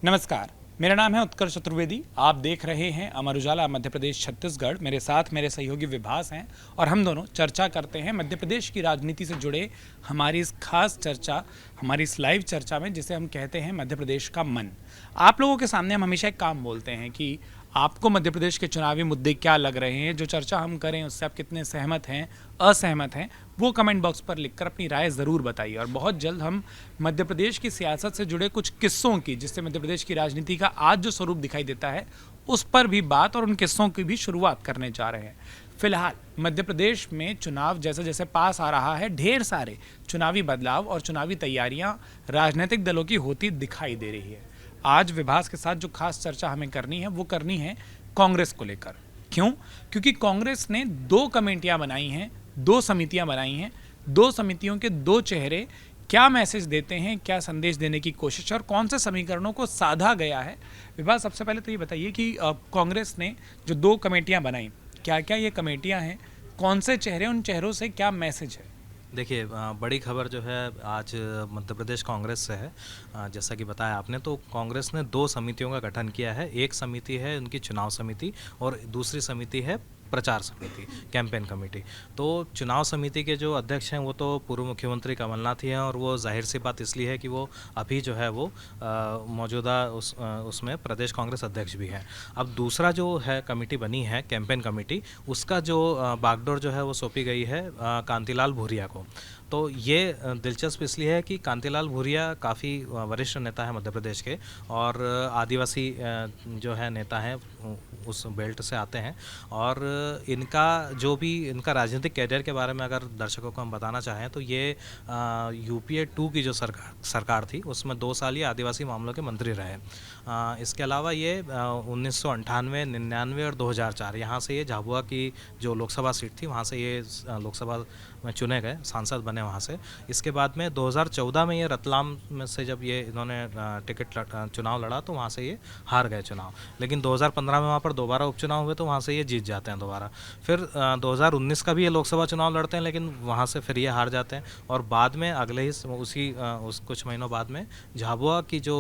नमस्कार, मेरा नाम है उत्कर्ष चतुर्वेदी। आप देख रहे हैं अमर उजाला मध्य प्रदेश छत्तीसगढ़। मेरे साथ मेरे सहयोगी विभास हैं और हम दोनों चर्चा करते हैं मध्य प्रदेश की राजनीति से जुड़े हमारी इस खास चर्चा, हमारी इस लाइव चर्चा में, जिसे हम कहते हैं मध्य प्रदेश का मन। आप लोगों के सामने हम हमेशा एक काम बोलते हैं कि आपको मध्य प्रदेश के चुनावी मुद्दे क्या लग रहे हैं, जो चर्चा हम करें उससे आप कितने सहमत हैं, असहमत हैं, वो कमेंट बॉक्स पर लिखकर अपनी राय ज़रूर बताइए। और बहुत जल्द हम मध्य प्रदेश की सियासत से जुड़े कुछ किस्सों की, जिससे मध्य प्रदेश की राजनीति का आज जो स्वरूप दिखाई देता है, उस पर भी बात और उन किस्सों की भी शुरुआत करने जा रहे हैं। फिलहाल मध्य प्रदेश में चुनाव जैसे जैसे पास आ रहा है, ढेर सारे चुनावी बदलाव और चुनावी तैयारियां राजनीतिक दलों की होती दिखाई दे रही है। आज विभास के साथ जो खास चर्चा हमें करनी है, वो करनी है कांग्रेस को लेकर। क्यों? क्योंकि कांग्रेस ने 2 कमेटियां बनाई हैं, 2 समितियां बनाई हैं। 2 समितियों के 2 चेहरे क्या मैसेज देते हैं, क्या संदेश देने की कोशिश और कौन से समीकरणों को साधा गया है। विभास, सबसे पहले तो ये बताइए कि कांग्रेस ने जो 2 कमेटियां बनाई, क्या क्या ये कमेटियां हैं, कौन से चेहरे, उन चेहरों से क्या मैसेज है? देखिए, बड़ी खबर जो है आज मध्य प्रदेश कांग्रेस से है। जैसा कि बताया आपने, तो कांग्रेस ने 2 समितियों का गठन किया है। एक समिति है उनकी चुनाव समिति और दूसरी समिति है प्रचार समिति, कैंपेन कमेटी। तो चुनाव समिति के जो अध्यक्ष हैं वो तो पूर्व मुख्यमंत्री कमलनाथ ही हैं, और वो जाहिर सी बात इसलिए है कि वो अभी जो है वो मौजूदा उसमें प्रदेश कांग्रेस अध्यक्ष भी हैं। अब दूसरा जो है कमेटी बनी है कैंपेन कमेटी, उसका जो बागडोर जो है वो सौंपी गई है कांतिलाल भूरिया को। तो ये दिलचस्प इसलिए है कि कांतिलाल भूरिया काफ़ी वरिष्ठ नेता है मध्य प्रदेश के, और आदिवासी जो है नेता हैं उस बेल्ट से आते हैं। और इनका राजनीतिक कैरियर के बारे में अगर दर्शकों को हम बताना चाहें तो ये यूपीए 2 की जो सरकार थी उसमें 2 साल ये आदिवासी मामलों के मंत्री रहे। इसके अलावा ये 1998, 99 और 2004 यहाँ से ये झाबुआ की जो लोकसभा सीट थी वहाँ से ये लोकसभा में चुने गए, सांसद बने वहाँ से। इसके बाद में 2014 में ये रतलाम में से जब ये इन्होंने चुनाव लड़ा तो वहाँ से ये हार गए चुनाव। लेकिन 2015 में वहाँ पर दोबारा उपचुनाव हुए तो वहाँ से ये जीत जाते हैं दोबारा। फिर 2019 का भी ये लोकसभा चुनाव लड़ते हैं, लेकिन वहाँ से फिर ये हार जाते हैं। और बाद में अगले ही उस कुछ महीनों बाद में झाबुआ की जो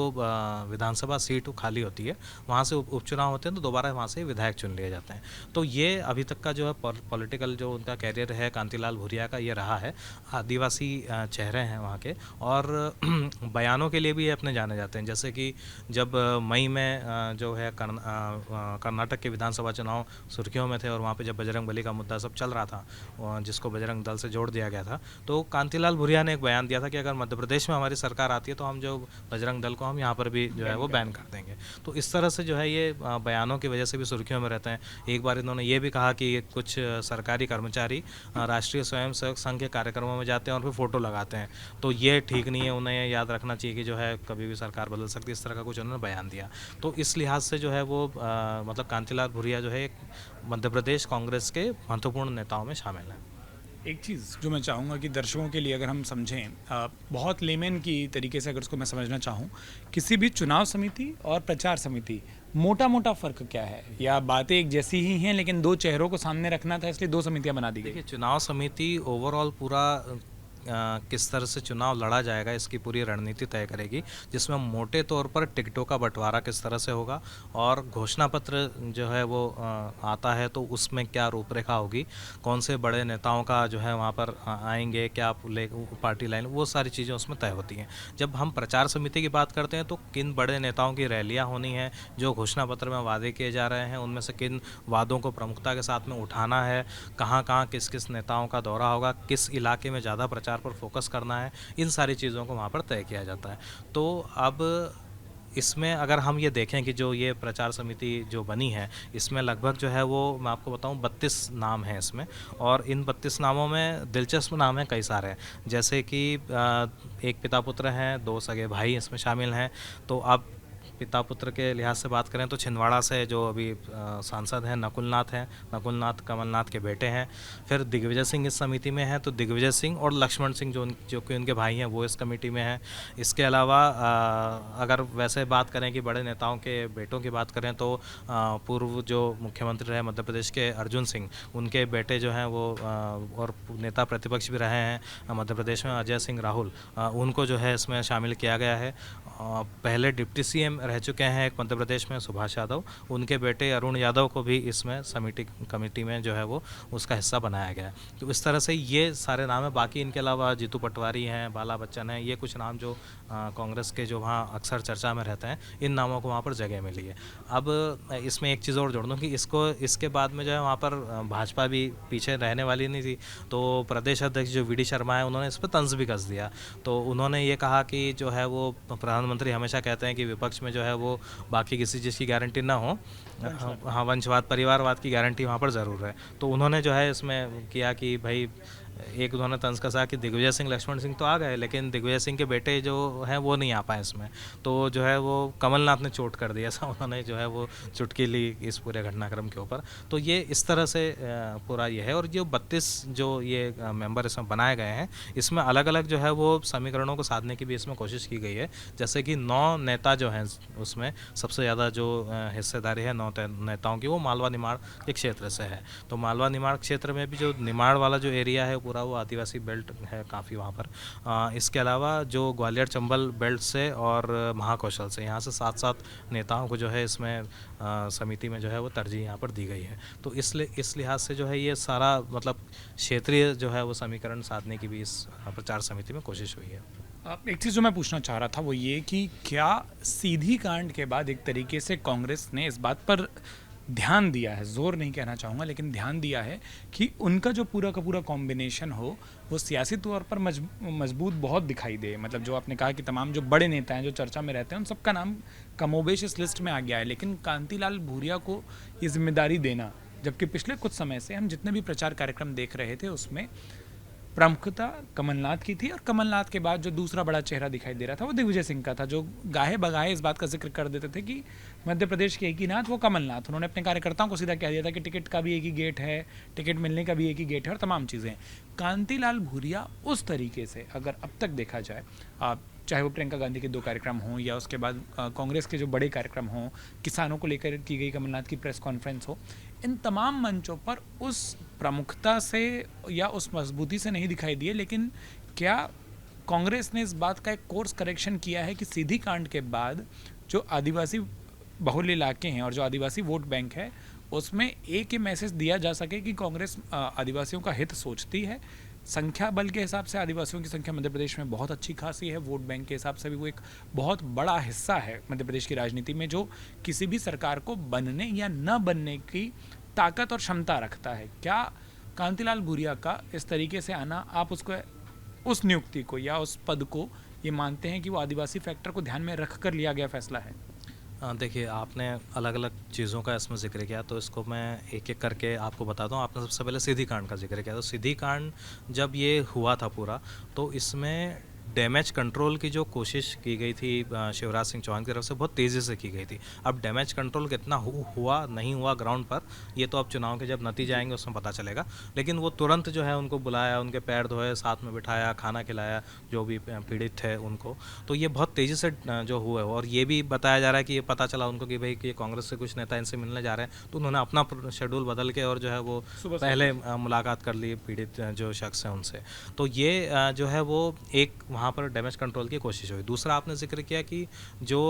विधानसभा सीट खाली होती है वहाँ से उपचुनाव होते हैं, तो दोबारा वहाँ से विधायक चुन लिए जाते हैं। तो ये अभी तक का जो है पॉलिटिकल जो उनका कैरियर है कांतिलाल भूरिया का, ये रहा है। आदिवासी चेहरे हैं वहाँ के, और बयानों के लिए भी ये अपने जाने जाते हैं। जैसे कि जब मई में जो है कर्नाटक के विधानसभा चुनाव सुर्खियों में थे, और वहाँ पे जब बजरंगबली का मुद्दा सब चल रहा था, जिसको बजरंग दल से जोड़ दिया गया था, तो कांतिलाल भूरिया ने एक बयान दिया था कि अगर मध्य प्रदेश में हमारी सरकार आती है तो हम जो बजरंग दल को हम यहाँ पर भी जो है वो बैन कर देंगे। तो इस तरह से जो है ये बयानों की वजह से भी सुर्खियों में रहते हैं। एक बार इन्होंने ये भी कहा कि कुछ सरकारी कर्मचारी राष्ट्रीय स्वयं सेवक संघ के कार्यक्रमों में जाते हैं और फिर फ़ोटो लगाते हैं, तो ये ठीक नहीं है, उन्हें याद रखना चाहिए कि जो है कभी भी सरकार बदल सकती है। इस तरह का कुछ उन्होंने बयान दिया। तो इस लिहाज से जो है वो मतलब कांतिलाल भूरिया जो है एक मध्य प्रदेश कांग्रेस के महत्वपूर्ण नेताओं में शामिल है। एक चीज़ जो मैं चाहूँगा कि दर्शकों के लिए अगर हम समझें, बहुत लेमन की तरीके से अगर उसको मैं समझना चाहूँ, किसी भी चुनाव समिति और प्रचार समिति, मोटा मोटा फ़र्क क्या है, या बातें एक जैसी ही हैं लेकिन 2 चेहरों को सामने रखना था इसलिए 2 समितियां बना दी गई? देखिए, चुनाव समिति ओवरऑल पूरा किस तरह से चुनाव लड़ा जाएगा इसकी पूरी रणनीति तय करेगी, जिसमें मोटे तौर पर टिकटों का बंटवारा किस तरह से होगा, और घोषणा पत्र जो है वो आता है तो उसमें क्या रूपरेखा होगी, कौन से बड़े नेताओं का जो है वहाँ पर आएंगे, क्या पार्टी लाइन, वो सारी चीज़ें उसमें तय होती हैं। जब हम प्रचार समिति की बात करते हैं तो किन बड़े नेताओं की रैलियाँ होनी हैं, जो घोषणा पत्र में वादे किए जा रहे हैं उनमें से किन वादों को प्रमुखता के साथ में उठाना है, कहाँ कहाँ किस किस नेताओं का दौरा होगा, किस इलाके में ज़्यादा प्रचार पर फोकस करना है, इन सारी चीज़ों को वहाँ पर तय किया जाता है। तो अब इसमें अगर हम ये देखें कि जो ये प्रचार समिति जो बनी है, इसमें लगभग जो है वो मैं आपको बताऊं 32 नाम हैं इसमें, और इन 32 नामों में दिलचस्प नाम हैं कई सारे हैं। जैसे कि एक पिता पुत्र हैं, 2 सगे भाई इसमें शामिल हैं। तो अब पिता पुत्र के लिहाज से बात करें तो छिंदवाड़ा से जो अभी सांसद हैं नकुलनाथ हैं, नकुलनाथ कमलनाथ के बेटे हैं। फिर दिग्विजय सिंह इस समिति में हैं, तो दिग्विजय सिंह और लक्ष्मण सिंह जो कि उनके भाई हैं वो इस कमेटी में हैं। इसके अलावा अगर वैसे बात करें कि बड़े नेताओं के बेटों की बात करें तो पूर्व जो मुख्यमंत्री रहे मध्य प्रदेश के अर्जुन सिंह, उनके बेटे जो हैं वो और नेता प्रतिपक्ष भी रहे हैं मध्य प्रदेश में, अजय सिंह राहुल, उनको जो है इसमें शामिल किया गया है। पहले डिप्टी सीएम रह चुके हैं एक मध्य प्रदेश में, सुभाष यादव, उनके बेटे अरुण यादव को भी इसमें कमेटी में जो है वो उसका हिस्सा बनाया गया है। तो इस तरह से ये सारे नाम हैं। बाकी इनके अलावा जीतू पटवारी हैं, बाला बच्चन हैं, ये कुछ नाम जो कांग्रेस के जो वहाँ अक्सर चर्चा में रहते हैं, इन नामों को वहाँ पर जगह मिली है। अब इसमें एक चीज़ और जोड़ दूँ कि इसके बाद में जो है वहाँ पर भाजपा भी पीछे रहने वाली नहीं थी, तो प्रदेश अध्यक्ष जो वी डी शर्मा है, उन्होंने इस पर तंज भी कस दिया। तो उन्होंने ये कहा कि जो है वो प्रधानमंत्री हमेशा कहते हैं कि विपक्ष में जो है वो बाकी किसी चीज़ की गारंटी ना हो, हाँ वंशवाद परिवारवाद की गारंटी वहाँ पर ज़रूर है। तो उन्होंने जो है इसमें किया कि भाई एक उन्होंने तंज कसा कि दिग्विजय सिंह लक्ष्मण सिंह तो आ गए, लेकिन दिग्विजय सिंह के बेटे जो हैं वो नहीं आ पाए इसमें। तो जो है वो कमलनाथ ने चोट कर दिया, ऐसा उन्होंने जो है वो चुटकी ली इस पूरे घटनाक्रम के ऊपर। तो ये इस तरह से पूरा ये है। और जो 32 जो ये मेंबर इसमें बनाए गए हैं, इसमें अलग अलग जो है वो समीकरणों को साधने की भी इसमें कोशिश की गई है। जैसे कि 9 नेता जो हैं, उसमें सबसे ज़्यादा जो हिस्सेदारी है 9 नेताओं की, वो मालवा निमाड़ के क्षेत्र से है। तो मालवा निमाड़ क्षेत्र में भी जो निमाड़ वाला जो एरिया है पूरा वो आदिवासी बेल्ट है काफ़ी वहाँ पर। इसके अलावा जो ग्वालियर चंबल बेल्ट से और महाकौशल से, यहाँ से 7-7 नेताओं को जो है इसमें समिति में जो है वो तरजीह यहाँ पर दी गई है। तो इस लिहाज से जो है ये सारा मतलब क्षेत्रीय जो है वो समीकरण साधने की भी इस प्रचार समिति में कोशिश हुई है। एक चीज़ जो मैं पूछना चाह रहा था वो ये कि क्या सीधी कांड के बाद एक तरीके से कांग्रेस ने इस बात पर ध्यान दिया है, जोर नहीं कहना चाहूँगा लेकिन ध्यान दिया है कि उनका जो पूरा का पूरा कॉम्बिनेशन हो वो सियासी तौर पर मजबूत बहुत दिखाई दे। मतलब जो आपने कहा कि तमाम जो बड़े नेता हैं जो चर्चा में रहते हैं, उन सबका नाम कमोबेश इस लिस्ट में आ गया है, लेकिन कांतिलाल भूरिया को ये जिम्मेदारी देना, जबकि पिछले कुछ समय से हम जितने भी प्रचार कार्यक्रम देख रहे थे उसमें प्रमुखता कमलनाथ की थी, और कमलनाथ के बाद जो दूसरा बड़ा चेहरा दिखाई दे रहा था वो दिग्विजय सिंह का था, जो गाहे बगाहे इस बात का जिक्र कर देते थे कि मध्य प्रदेश के एक ही नाथ वो कमलनाथ। उन्होंने अपने कार्यकर्ताओं को सीधा कह दिया था कि टिकट का भी एक ही गेट है, टिकट मिलने का भी एक ही गेट है और तमाम चीज़ें। कांतिलाल भूरिया उस तरीके से अगर अब तक देखा जाए, चाहे वो प्रियंका गांधी के 2 कार्यक्रम हों या उसके बाद कांग्रेस के जो बड़े कार्यक्रम हों, किसानों को लेकर की गई कमलनाथ की प्रेस कॉन्फ्रेंस हो, इन तमाम मंचों पर उस प्रमुखता से या उस मजबूती से नहीं दिखाई दिए। लेकिन क्या कांग्रेस ने इस बात का एक कोर्स करेक्शन किया है कि सीधी कांड के बाद जो आदिवासी बहुल इलाके हैं और जो आदिवासी वोट बैंक है उसमें एक ही मैसेज दिया जा सके कि कांग्रेस आदिवासियों का हित सोचती है? संख्या बल के हिसाब से आदिवासियों की संख्या मध्य प्रदेश में बहुत अच्छी खासी है, वोट बैंक के हिसाब से भी वो एक बहुत बड़ा हिस्सा है मध्य प्रदेश की राजनीति में, जो किसी भी सरकार को बनने या न बनने की ताकत और क्षमता रखता है। क्या कांतिलाल भूरिया का इस तरीके से आना, आप उसको, उस नियुक्ति को या उस पद को ये मानते हैं कि वो आदिवासी फैक्टर को ध्यान में रख कर लिया गया फैसला है? देखिए, आपने अलग अलग चीज़ों का इसमें जिक्र किया, तो इसको मैं एक एक करके आपको बताता हूँ। आपने सबसे पहले सीधी कांड का जिक्र किया, तो सीधी कांड जब ये हुआ था पूरा, तो इसमें डैमेज कंट्रोल की जो कोशिश की गई थी शिवराज सिंह चौहान की तरफ से, बहुत तेज़ी से की गई थी। अब डैमेज कंट्रोल कितना हुआ नहीं हुआ ग्राउंड पर, ये तो अब चुनाव के जब नतीजे आएंगे उसमें पता चलेगा। लेकिन वो तुरंत जो है उनको बुलाया, उनके पैर धोए, साथ में बिठाया, खाना खिलाया जो भी पीड़ित थे उनको। तो ये बहुत तेज़ी से जो हुआ है, और ये भी बताया जा रहा है कि ये पता चला उनको कि भाई कि कांग्रेस से कुछ नेता इनसे मिलने जा रहे हैं, तो उन्होंने अपना शेड्यूल बदल के और जो है वो पहले मुलाकात कर ली पीड़ित जो शख्स हैं उनसे। तो ये जो है वो एक वहाँ पर डैमेज कंट्रोल की कोशिश हुई। दूसरा आपने जिक्र किया कि जो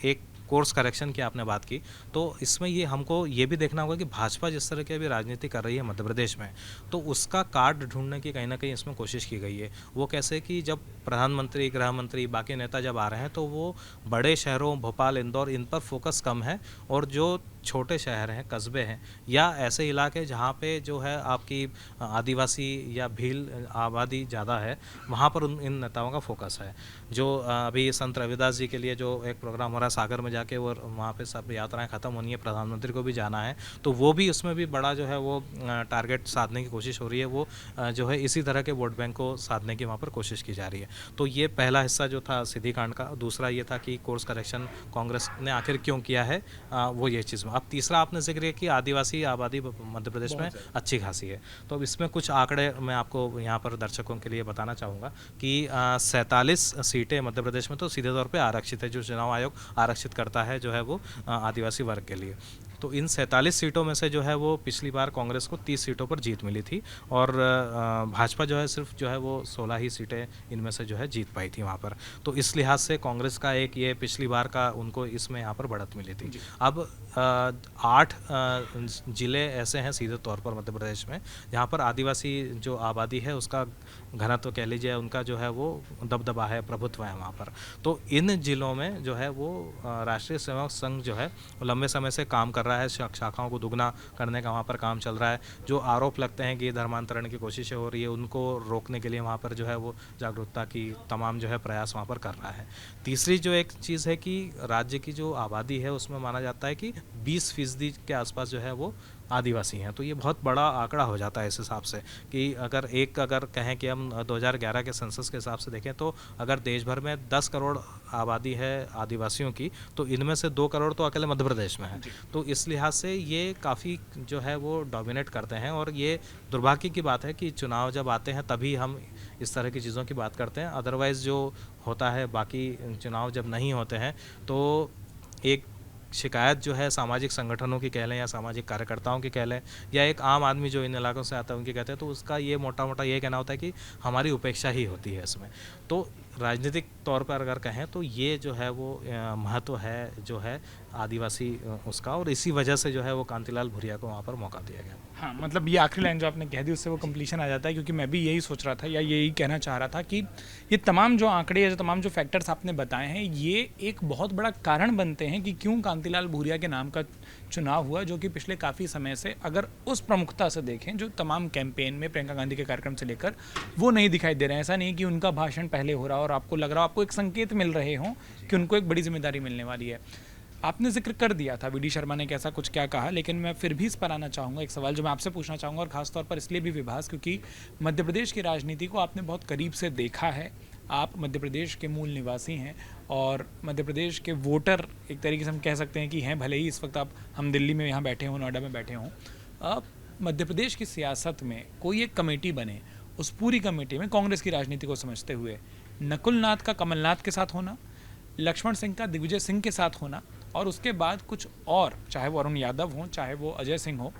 एक कोर्स करेक्शन की आपने बात की, तो इसमें ये हमको ये भी देखना होगा कि भाजपा जिस तरह की अभी राजनीति कर रही है मध्य प्रदेश में, तो उसका कार्ड ढूंढने की कहीं ना कहीं इसमें कोशिश की गई है। वो कैसे कि जब प्रधानमंत्री, गृह मंत्री, बाकी नेता जब आ रहे हैं, तो वो बड़े शहरों भोपाल, इंदौर, इन पर फोकस कम है, और जो छोटे शहर हैं, कस्बे हैं, या ऐसे इलाके जहाँ पे जो है आपकी आदिवासी या भील आबादी ज़्यादा है, वहाँ पर इन नेताओं का फोकस है। जो अभी संत रविदास जी के लिए जो एक प्रोग्राम हो रहा है सागर में जाके, वो वहाँ पे सब यात्राएं ख़त्म होनी है, प्रधानमंत्री को भी जाना है, तो वो भी उसमें भी बड़ा जो है वो टारगेट साधने की कोशिश हो रही है। वो जो है इसी तरह के वोट बैंक को साधने की वहाँ पर कोशिश की जा रही है। तो ये पहला हिस्सा जो था सीधी कांड का। दूसरा ये था कि कोर्स करेक्शन कांग्रेस ने आखिर क्यों किया है, वो ये चीज़। अब तीसरा आपने जिक्र किया कि आदिवासी आबादी मध्य प्रदेश में अच्छी खासी है, तो अब इसमें कुछ आंकड़े मैं आपको यहाँ पर दर्शकों के लिए बताना चाहूँगा कि 47 सीटें मध्य प्रदेश में तो सीधे तौर पे आरक्षित है, जो चुनाव आयोग आरक्षित करता है जो है वो आदिवासी वर्ग के लिए। तो इन 47 सीटों में से जो है वो पिछली बार कांग्रेस को 30 सीटों पर जीत मिली थी और भाजपा जो है सिर्फ जो है वो 16 ही सीटें इनमें से जो है जीत पाई थी वहाँ पर। तो इस लिहाज से कांग्रेस का एक ये पिछली बार का उनको इसमें यहाँ पर बढ़त मिली थी। अब 8 जिले ऐसे हैं सीधे तौर पर मध्य प्रदेश में जहाँ पर आदिवासी जो आबादी है उसका घनत्व कह लीजिए, उनका जो है वो दबदबा है, प्रभुत्व है वहाँ पर। तो इन जिलों में जो है वो राष्ट्रीय सेवक संघ जो है वो लंबे समय से काम कर रहा है, शाखाओं को दुगना करने का वहाँ पर काम चल रहा है। जो आरोप लगते हैं कि धर्मांतरण की कोशिशें हो रही है उनको रोकने के लिए वहाँ पर जो है वो जागरूकता की तमाम जो है प्रयास वहाँ पर कर रहा है। तीसरी जो एक चीज़ है कि राज्य की जो आबादी है उसमें माना जाता है कि 20% के आसपास जो है वो आदिवासी हैं। तो ये बहुत बड़ा आंकड़ा हो जाता है इस हिसाब से कि अगर कहें कि हम 2011 के सेंसस के हिसाब से देखें तो अगर देश भर में 10 करोड़ आबादी है आदिवासियों की, तो इनमें से 2 करोड़ तो अकेले मध्य प्रदेश में है। तो इस लिहाज से ये काफ़ी जो है वो डोमिनेट करते हैं और ये दुर्भाग्य की बात है कि चुनाव जब आते हैं तभी हम इस तरह की चीज़ों की बात करते हैं। अदरवाइज़ जो होता है, बाकी चुनाव जब नहीं होते हैं तो एक शिकायत जो है सामाजिक संगठनों की कह लें या सामाजिक कार्यकर्ताओं की कह लें या एक आम आदमी जो इन इलाकों से आता है उनकी कहते हैं, तो उसका ये मोटा मोटा ये कहना होता है कि हमारी उपेक्षा ही होती है इसमें। तो राजनीतिक तौर पर अगर कहें तो ये जो है वो महत्व है जो है आदिवासी उसका, और इसी वजह से जो है वो कांतिलाल भूरिया को वहाँ पर मौका दिया गया। हाँ, मतलब ये आखिरी लाइन जो आपने कह दी उससे वो कंप्लीशन आ जाता है, क्योंकि मैं भी यही सोच रहा था या यही कहना चाह रहा था कि ये तमाम जो आंकड़े या जो तमाम जो फैक्टर्स आपने बताए हैं ये एक बहुत बड़ा कारण बनते हैं कि क्यों कांतिलाल भूरिया के नाम का चुनाव हुआ, जो कि पिछले काफ़ी समय से अगर उस प्रमुखता से देखें जो तमाम कैंपेन में प्रियंका गांधी के कार्यक्रम से लेकर वो नहीं दिखाई दे रहे हैं। ऐसा नहीं कि उनका भाषण पहले हो रहा और आपको लग रहा हो, आपको एक संकेत मिल रहे हों कि उनको एक बड़ी जिम्मेदारी मिलने वाली है। आपने जिक्र कर दिया था वीडी शर्मा ने कैसा कुछ क्या कहा, लेकिन मैं फिर भी इस पर आना चाहूँगा। एक सवाल जो मैं आपसे पूछना चाहूँगा और ख़ासतौर पर इसलिए भी विभास क्योंकि मध्य प्रदेश की राजनीति को आपने बहुत करीब से देखा है। आप मध्य प्रदेश के मूल निवासी हैं और मध्य प्रदेश के वोटर एक तरीके से हम कह सकते हैं कि हैं, भले ही इस वक्त हम दिल्ली में यहाँ बैठे हों, नोएडा में बैठे हों। अब मध्य प्रदेश की सियासत में कोई एक कमेटी बने, उस पूरी कमेटी में कांग्रेस की राजनीति को समझते हुए नकुल नाथ का कमलनाथ के साथ होना, लक्ष्मण सिंह का दिग्विजय सिंह के साथ होना और उसके बाद कुछ और, चाहे वो अरुण यादव हो चाहे वो अजय सिंह हो,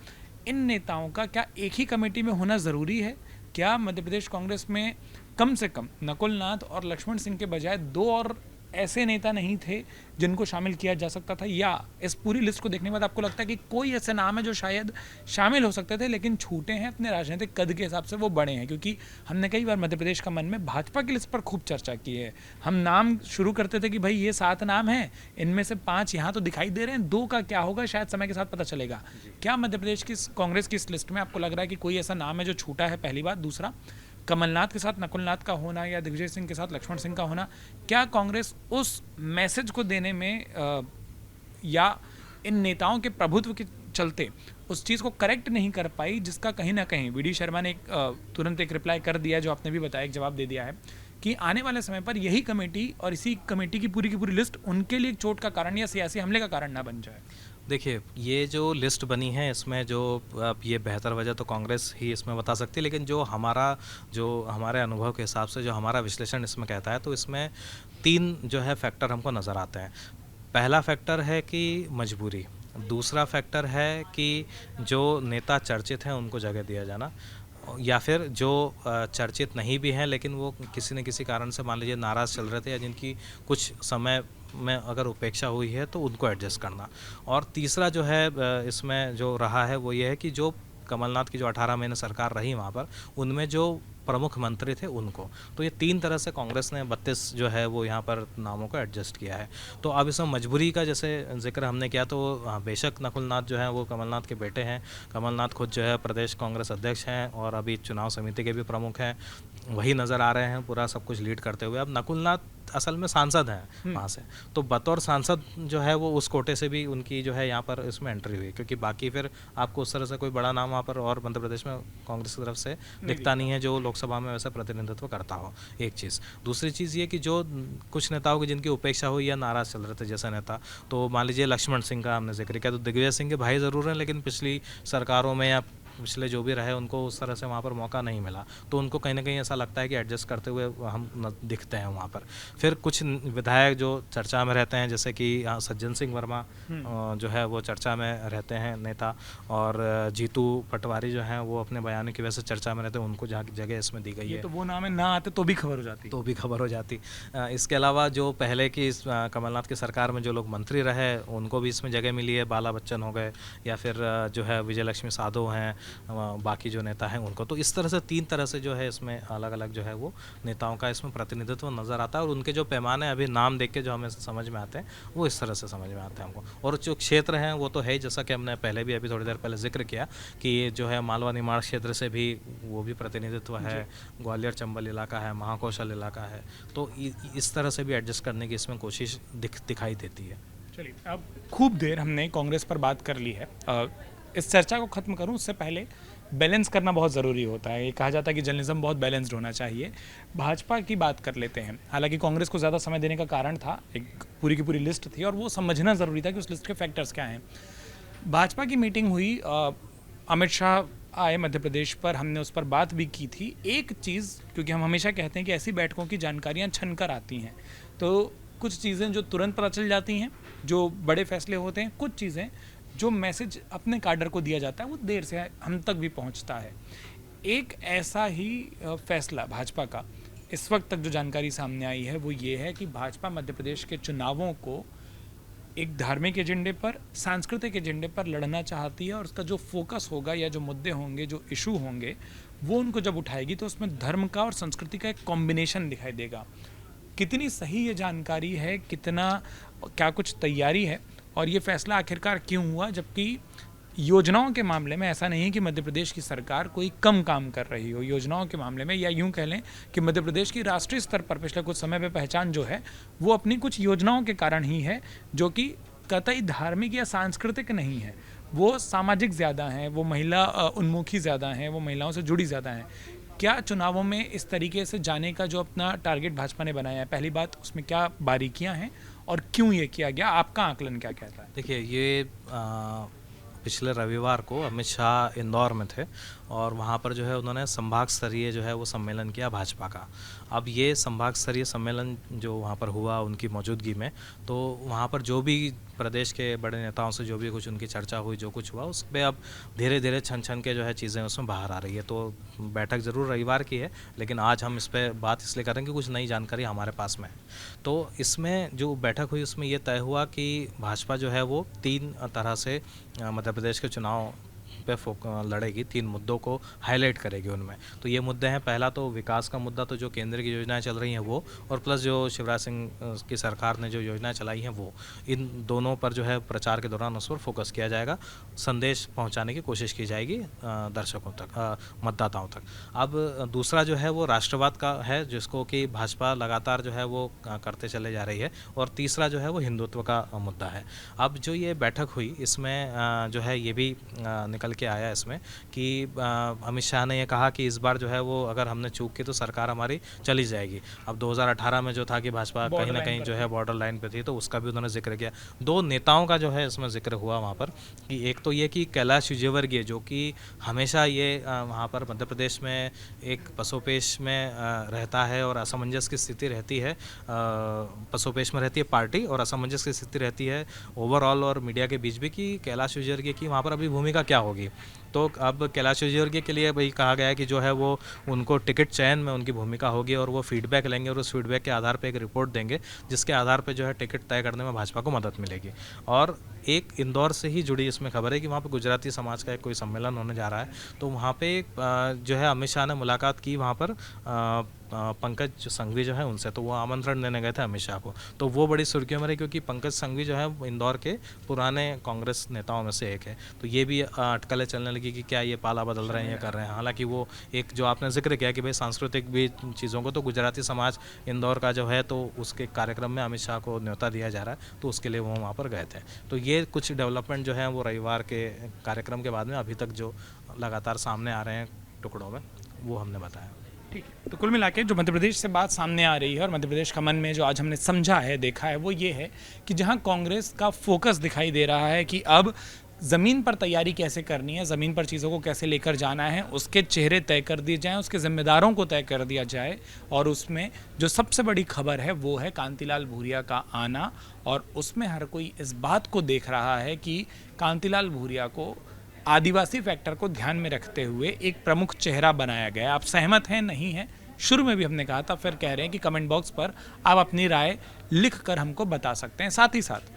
इन नेताओं का क्या एक ही कमेटी में होना ज़रूरी है? क्या मध्य प्रदेश कांग्रेस में कम से कम नकुल नाथ और लक्ष्मण सिंह के बजाय 2 और ऐसे नेता नहीं थे जिनको शामिल किया जा सकता था? या इस पूरी लिस्ट को देखने के बाद आपको लगता है कि कोई ऐसे नाम है जो शायद शामिल हो सकते थे लेकिन छूटे हैं, अपने राजनीतिक कद के हिसाब से वो बड़े हैं? क्योंकि हमने कई बार मध्य प्रदेश का मन में भाजपा की लिस्ट पर खूब चर्चा की है। हम नाम शुरू करते थे कि भाई ये 7 नाम हैं, इनमें से 5 यहाँ तो दिखाई दे रहे हैं, 2 का क्या होगा शायद समय के साथ पता चलेगा। क्या मध्य प्रदेश की कांग्रेस की इस लिस्ट में आपको लग रहा है कि कोई ऐसा नाम है जो छूटा है? पहली बात। दूसरा, कमलनाथ के साथ नकुल नाथ का होना या दिग्विजय सिंह के साथ लक्ष्मण सिंह का होना, क्या कांग्रेस उस मैसेज को देने में या इन नेताओं के प्रभुत्व के चलते उस चीज़ को करेक्ट नहीं कर पाई, जिसका कहीं ना कहीं वीडी शर्मा ने तुरंत एक रिप्लाई कर दिया, जो आपने भी बताया, एक जवाब दे दिया है कि आने वाले समय पर यही कमेटी और इसी कमेटी की पूरी लिस्ट उनके लिए एक चोट का कारण या सियासी हमले का कारण ना बन जाए? देखिए, ये जो लिस्ट बनी है इसमें जो अब ये बेहतर वजह तो कांग्रेस ही इसमें बता सकती है, लेकिन जो हमारे अनुभव के हिसाब से जो हमारा विश्लेषण इसमें कहता है, तो इसमें 3 जो है फैक्टर हमको नज़र आते हैं। पहला फैक्टर है कि मजबूरी, दूसरा फैक्टर है कि जो नेता चर्चित हैं उनको जगह दिया जाना, या फिर जो चर्चित नहीं भी हैं लेकिन वो किसी न किसी कारण से मान लीजिए नाराज़ चल रहे थे या जिनकी कुछ समय में अगर उपेक्षा हुई है तो उनको एडजस्ट करना। और तीसरा जो है इसमें जो रहा है वो ये है कि जो कमलनाथ की जो 18 महीने सरकार रही वहाँ पर, उनमें जो प्रमुख मंत्री थे उनको, तो ये 3 तरह से कांग्रेस ने 32 जो है वो यहाँ पर नामों को एडजस्ट किया है। तो अब इसमें मजबूरी का जैसे जिक्र हमने किया, तो हाँ, बेशक नकुल नाथ जो है वो कमलनाथ के बेटे हैं। कमलनाथ खुद जो है प्रदेश कांग्रेस अध्यक्ष हैं और अभी चुनाव समिति के भी प्रमुख हैं, वही नज़र आ रहे हैं पूरा सब कुछ लीड करते हुए। अब नकुल नाथ असल में सांसद हैं वहाँ से, तो बतौर सांसद जो है वो उस कोटे से भी उनकी जो है यहाँ पर इसमें एंट्री हुई, क्योंकि बाकी फिर आपको उस तरह से कोई बड़ा नाम वहाँ पर और मध्य प्रदेश में कांग्रेस की तरफ से दिखता नहीं है जो लोकसभा में वैसा प्रतिनिधित्व करता हो। एक चीज़। दूसरी चीज़ ये कि जो कुछ नेताओं की जिनकी उपेक्षा हुई या नाराज़ चल रहे थे जैसे नेता, तो मान लीजिए लक्ष्मण सिंह का हमने जिक्र किया, तो दिग्विजय सिंह के भाई ज़रूर हैं लेकिन पिछली सरकारों में या पिछले जो भी रहे उनको उस तरह से वहाँ पर मौका नहीं मिला, तो उनको कहीं ना कहीं ऐसा लगता है कि एडजस्ट करते हुए हम दिखते हैं वहाँ पर। फिर कुछ विधायक जो चर्चा में रहते हैं, जैसे कि सज्जन सिंह वर्मा जो है वो चर्चा में रहते हैं नेता, और जीतू पटवारी जो हैं वो अपने बयान की वजह से चर्चा में रहते हैं, उनको जगह इसमें दी गई है। तो वो नाम है, ना आते तो भी खबर हो जाती। इसके अलावा जो पहले की कमलनाथ की सरकार में जो लोग मंत्री रहे उनको भी इसमें जगह मिली है, बाला बच्चन हो गए या फिर जो है विजय लक्ष्मी साधो हैं, बाकी जो नेता हैं उनको। तो इस तरह से 3 तरह से जो है इसमें अलग अलग जो है वो नेताओं का इसमें प्रतिनिधित्व नज़र आता है, और उनके जो पैमाने अभी नाम देख के जो हमें समझ में आते हैं वो इस तरह से समझ में आते हैं हमको। और जो क्षेत्र हैं वो तो है, जैसा कि हमने पहले भी अभी थोड़ी देर पहले जिक्र किया कि ये जो है मालवा निमाड़ क्षेत्र से भी वो भी प्रतिनिधित्व है, ग्वालियर चंबल इलाका है, महाकौशल इलाका है, तो इस तरह से भी एडजस्ट करने की इसमें कोशिश दिखाई देती है। चलिए, अब खूब देर हमने कांग्रेस पर बात कर ली है, इस चर्चा को ख़त्म करूं उससे पहले बैलेंस करना बहुत ज़रूरी होता है। ये कहा जाता है कि जर्नलिज्म बहुत बैलेंस्ड होना चाहिए। भाजपा की बात कर लेते हैं। हालांकि कांग्रेस को ज़्यादा समय देने का कारण था, एक पूरी की पूरी लिस्ट थी और वो समझना ज़रूरी था कि उस लिस्ट के फैक्टर्स क्या हैं। भाजपा की मीटिंग हुई, अमित शाह आए मध्य प्रदेश पर, हमने उस पर बात भी की थी। एक चीज़, क्योंकि हम हमेशा कहते हैं कि ऐसी बैठकों की जानकारियाँ छन कर आती हैं, तो कुछ चीज़ें जो तुरंत पता चल जाती हैं, जो बड़े फैसले होते हैं, कुछ चीज़ें जो मैसेज अपने काडर को दिया जाता है वो देर से हम तक भी पहुंचता है। एक ऐसा ही फैसला भाजपा का इस वक्त तक जो जानकारी सामने आई है वो ये है कि भाजपा मध्य प्रदेश के चुनावों को एक धार्मिक एजेंडे पर, सांस्कृतिक एजेंडे पर लड़ना चाहती है, और उसका जो फोकस होगा या जो मुद्दे होंगे, जो इशू होंगे, वो उनको जब उठाएगी तो उसमें धर्म का और संस्कृति का एक कॉम्बिनेशन दिखाई देगा। कितनी सही ये जानकारी है, क्या कुछ तैयारी है, और ये फैसला आखिरकार क्यों हुआ, जबकि योजनाओं के मामले में ऐसा नहीं है कि मध्य प्रदेश की सरकार कोई कम काम कर रही हो। योजनाओं के मामले में, या यूं कह लें कि मध्य प्रदेश की राष्ट्रीय स्तर पर पिछले कुछ समय में पहचान जो है वो अपनी कुछ योजनाओं के कारण ही है, जो कि कतई धार्मिक या सांस्कृतिक नहीं है, वो सामाजिक ज़्यादा हैं, वो महिला उन्मुखी ज़्यादा हैं, वो महिलाओं से जुड़ी ज़्यादा हैं। क्या चुनावों में इस तरीके से जाने का जो अपना टारगेट भाजपा ने बनाया है, पहली बात उसमें क्या बारीकियां हैं और क्यों ये किया गया, आपका आकलन क्या कहता है? देखिए, ये पिछले रविवार को अमित शाह इंदौर में थे और वहाँ पर जो है उन्होंने संभाग स्तरीय जो है वो सम्मेलन किया भाजपा का। अब ये संभाग स्तरीय सम्मेलन जो वहाँ पर हुआ उनकी मौजूदगी में, तो वहाँ पर जो भी प्रदेश के बड़े नेताओं से जो भी कुछ उनकी चर्चा हुई, जो कुछ हुआ, उस पर अब धीरे धीरे छन छन के जो है चीज़ें उसमें बाहर आ रही है। तो बैठक ज़रूर रविवार की है, लेकिन आज हम इस पर बात इसलिए करेंगे कि कुछ नई जानकारी हमारे पास में है। तो इसमें जो बैठक हुई उसमें ये तय हुआ कि भाजपा जो है वो 3 तरह से मध्य प्रदेश के चुनाव पे लड़ेगी, 3 मुद्दों को हाईलाइट करेगी उनमें। तो ये मुद्दे हैं, पहला तो विकास का मुद्दा, तो जो केंद्र की योजनाएं चल रही हैं वो, और प्लस जो शिवराज सिंह की सरकार ने जो योजनाएं चलाई हैं वो, इन दोनों पर जो है प्रचार के दौरान उस पर फोकस किया जाएगा, संदेश पहुंचाने की कोशिश की जाएगी दर्शकों तक, मतदाताओं तक। अब दूसरा जो है वो राष्ट्रवाद का है, जिसको कि भाजपा लगातार जो है वो करते चले जा रही है, और तीसरा जो है वो हिंदुत्व का मुद्दा है। अब जो ये बैठक हुई इसमें जो है ये भी निकल के आया इसमें कि अमित शाह ने ये कहा कि इस बार जो है वो अगर हमने चूक की तो सरकार हमारी चली जाएगी। अब 2018 में जो था कि भाजपा कहीं ना कहीं जो है बॉर्डर लाइन पे थी, तो उसका भी उन्होंने जिक्र किया। 2 नेताओं का जो है इसमें जिक्र हुआ वहाँ पर, कि एक तो ये कि कैलाश विजयवर्गीय जो कि हमेशा ये वहाँ पर मध्य प्रदेश में एक पसोपेश में रहता है और असमंजस की स्थिति रहती है, पसोपेश में रहती है पार्टी और असमंजस की स्थिति रहती है ओवरऑल और मीडिया के बीच भी, कि कैलाश विजयवर्गीय की वहाँ पर अभी भूमिका क्या होगी। तो अब कैलाश विजयवर्गीय के लिए भाई कहा गया है कि जो है वो उनको टिकट चयन में उनकी भूमिका होगी, और वो फीडबैक लेंगे और उस फीडबैक के आधार पर एक रिपोर्ट देंगे, जिसके आधार पर जो है टिकट तय करने में भाजपा को मदद मिलेगी। और एक इंदौर से ही जुड़ी इसमें खबर है कि वहाँ पे गुजराती समाज का एक कोई सम्मेलन होने जा रहा है, तो वहाँ पे जो है अमित शाह ने मुलाकात की वहाँ पर पंकज संघवी जो है उनसे, तो वो आमंत्रण देने गए थे अमित शाह को। तो वो बड़ी सुर्खियों में रही, क्योंकि पंकज संघवी जो है इंदौर के पुराने कांग्रेस नेताओं में से एक है। तो ये भी अटकलें चलने लगी कि क्या ये पाला बदल रहे हैं, ये कर रहे हैं। हालांकि वो एक जो आपने जिक्र किया कि भाई सांस्कृतिक भी चीज़ों को, तो गुजराती समाज इंदौर का जो है तो उसके कार्यक्रम में अमित शाह को न्योता दिया जा रहा है, तो उसके लिए वो वहाँ पर गए थे। तो ये कुछ डेवलपमेंट जो है वो रविवार के कार्यक्रम के बाद में अभी तक जो लगातार सामने आ रहे हैं टुकड़ों में, वो हमने बताया। ठीक है, तो कुल मिला के जो मध्य प्रदेश से बात सामने आ रही है और मध्य प्रदेश का मन में जो आज हमने समझा है, देखा है, वो ये है कि जहां कांग्रेस का फोकस दिखाई दे रहा है कि अब ज़मीन पर तैयारी कैसे करनी है, ज़मीन पर चीज़ों को कैसे लेकर जाना है, उसके चेहरे तय कर दिए जाएं, उसके ज़िम्मेदारों को तय कर दिया जाए। और उसमें जो सबसे बड़ी खबर है वो है कांतिलाल भूरिया का आना, और उसमें हर कोई इस बात को देख रहा है कि कांतिलाल भूरिया को आदिवासी फैक्टर को ध्यान में रखते हुए एक प्रमुख चेहरा बनाया गया। आप सहमत हैं, नहीं हैं? शुरू में भी हमने कहा था, फिर कह रहे हैं कि कमेंट बॉक्स पर आप अपनी राय लिख कर हमको बता सकते हैं। साथ ही साथ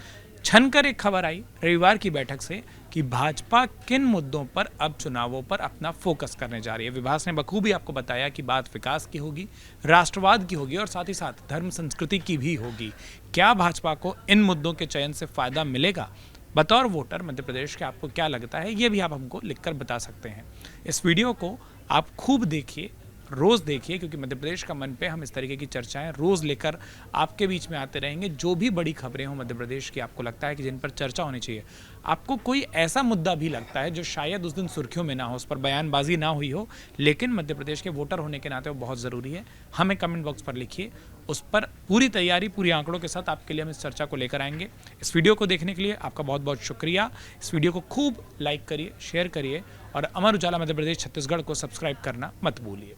छनकर एक खबर आई रविवार की बैठक से कि भाजपा किन मुद्दों पर अब चुनावों पर अपना फोकस करने जा रही है। विभास ने बखूबी आपको बताया कि बात विकास की होगी, राष्ट्रवाद की होगी और साथ ही साथ धर्म संस्कृति की भी होगी। क्या भाजपा को इन मुद्दों के चयन से फायदा मिलेगा? बतौर वोटर मध्य प्रदेश के आपको क्या लगता है, ये भी आप हमको लिखकर बता सकते हैं। इस वीडियो को आप खूब देखिए, रोज़ देखिए, क्योंकि मध्य प्रदेश का मन पे हम इस तरीके की चर्चाएं रोज़ लेकर आपके बीच में आते रहेंगे। जो भी बड़ी खबरें हों मध्य प्रदेश की, आपको लगता है कि जिन पर चर्चा होनी चाहिए, आपको कोई ऐसा मुद्दा भी लगता है जो शायद उस दिन सुर्खियों में ना हो, उस पर बयानबाजी ना हुई हो, लेकिन मध्य प्रदेश के वोटर होने के नाते वो बहुत ज़रूरी है, हमें कमेंट बॉक्स पर लिखिए। उस पर पूरी तैयारी, पूरी आंकड़ों के साथ आपके लिए हम इस चर्चा को लेकर आएंगे। इस वीडियो को देखने के लिए आपका बहुत बहुत शुक्रिया। इस वीडियो को खूब लाइक करिए, शेयर करिए और अमर उजाला मध्य प्रदेश छत्तीसगढ़ को सब्सक्राइब करना मत भूलिए।